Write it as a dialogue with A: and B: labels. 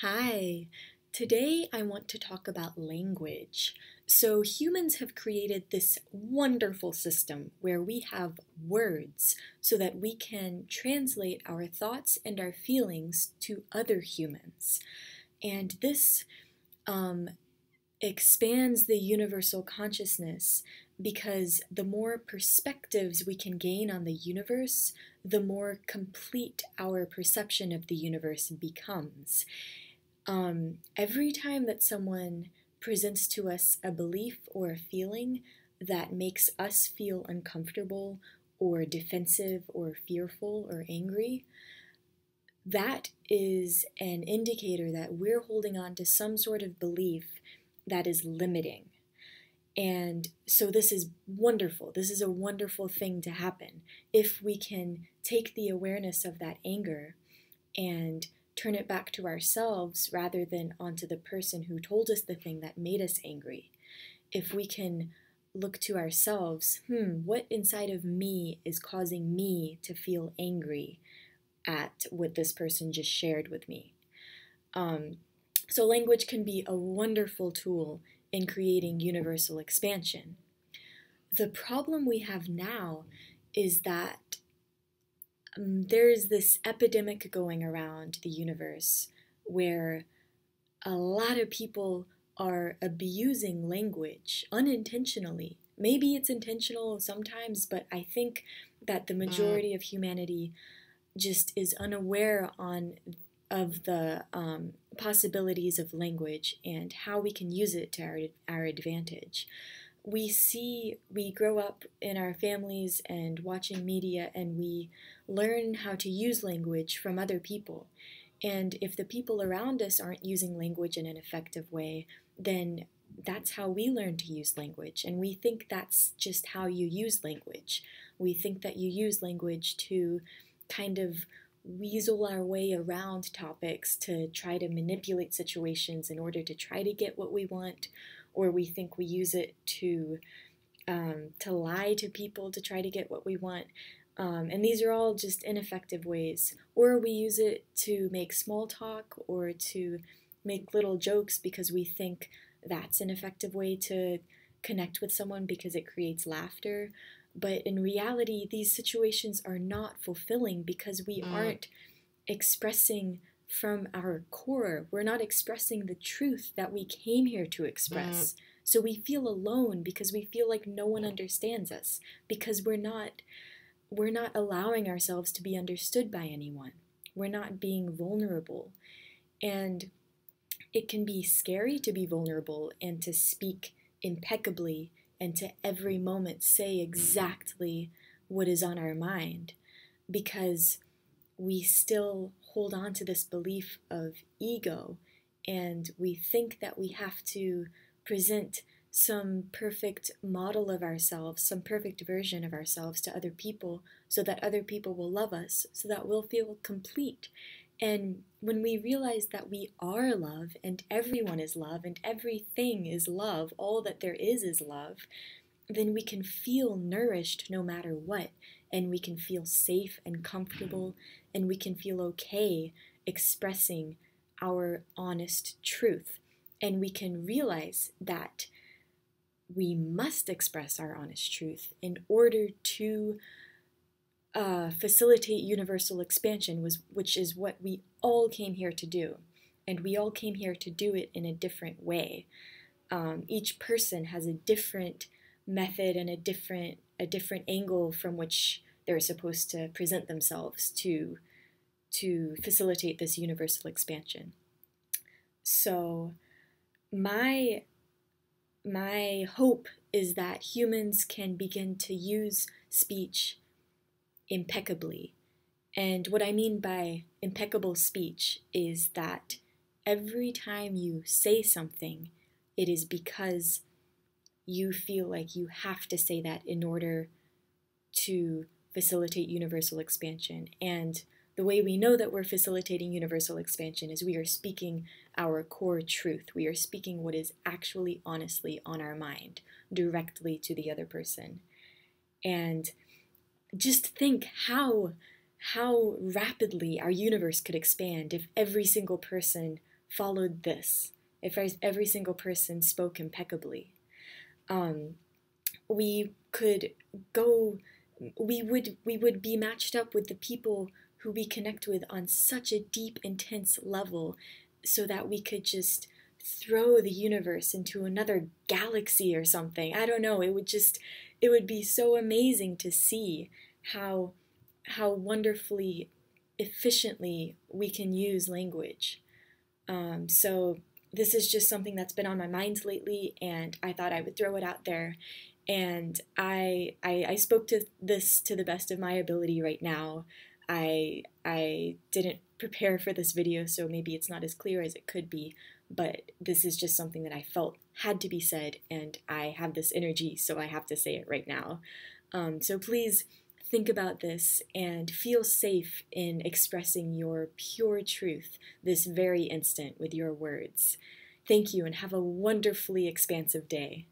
A: Hi, today I want to talk about language. So, humans have created this wonderful system where we have words so that we can translate our thoughts and our feelings to other humans. And this um, expands the universal consciousness because the more perspectives we can gain on the universe, the more complete our perception of the universe becomes. Every time that someone presents to us a belief or a feeling that makes us feel uncomfortable or defensive or fearful or angry, that is an indicator that we're holding on to some sort of belief that is limiting. And so this is wonderful. This is a wonderful thing to happen if we can take the awareness of that anger and turn it back to ourselves rather than onto the person who told us the thing that made us angry. If we can look to ourselves, what inside of me is causing me to feel angry at what this person just shared with me? So language can be a wonderful tool in creating universal expansion. The problem we have now is that there's this epidemic going around the universe where a lot of people are abusing language unintentionally. Maybe it's intentional sometimes, but I think that the majority of humanity just is unaware of the possibilities of language and how we can use it to our advantage. We grow up in our families and watching media, and we learn how to use language from other people. And if the people around us aren't using language in an effective way, then that's how we learn to use language. And we think that's just how you use language. We think that you use language to kind of weasel our way around topics to try to manipulate situations in order to try to get what we want, or we think we use it to lie to people to try to get what we want. And these are all just ineffective ways. Or we use it to make small talk or to make little jokes because we think that's an effective way to connect with someone because it creates laughter. But in reality, these situations are not fulfilling because we aren't expressing from our core. We're not expressing the truth that we came here to express. So we feel alone because we feel like no one understands us, because we're not allowing ourselves to be understood by anyone. We're not being vulnerable. And it can be scary to be vulnerable and to speak impeccably and to every moment say exactly what is on our mind, because we still hold on to this belief of ego, and we think that we have to present some perfect model of ourselves, some perfect version of ourselves to other people so that other people will love us, so that we'll feel complete. And when we realize that we are love and everyone is love and everything is love, all that there is love, then we can feel nourished no matter what, and we can feel safe and comfortable, and we can feel okay expressing our honest truth. And we can realize that we must express our honest truth in order to facilitate universal expansion, which is what we all came here to do. And we all came here to do it in a different way. Each person has a different method and a different angle from which they're supposed to present themselves to facilitate this universal expansion. So my hope is that humans can begin to use speech impeccably. And what I mean by impeccable speech is that every time you say something, it is because you feel like you have to say that in order to facilitate universal expansion. And the way we know that we're facilitating universal expansion is we are speaking our core truth. We are speaking what is actually honestly on our mind directly to the other person. And just think how rapidly our universe could expand if every single person followed this, if every single person spoke impeccably, we could go, we would be matched up with the people who we connect with on such a deep, intense level, so that we could just throw the universe into another galaxy or something. I don't know, it would be so amazing to see how wonderfully efficiently we can use language. So this is just something that's been on my mind lately, and I thought I would throw it out there. And I spoke to this to the best of my ability right now. I didn't prepare for this video, so maybe it's not as clear as it could be, but this is just something that I felt had to be said, and I have this energy, so I have to say it right now. So please think about this and feel safe in expressing your pure truth this very instant with your words. Thank you, and have a wonderfully expansive day.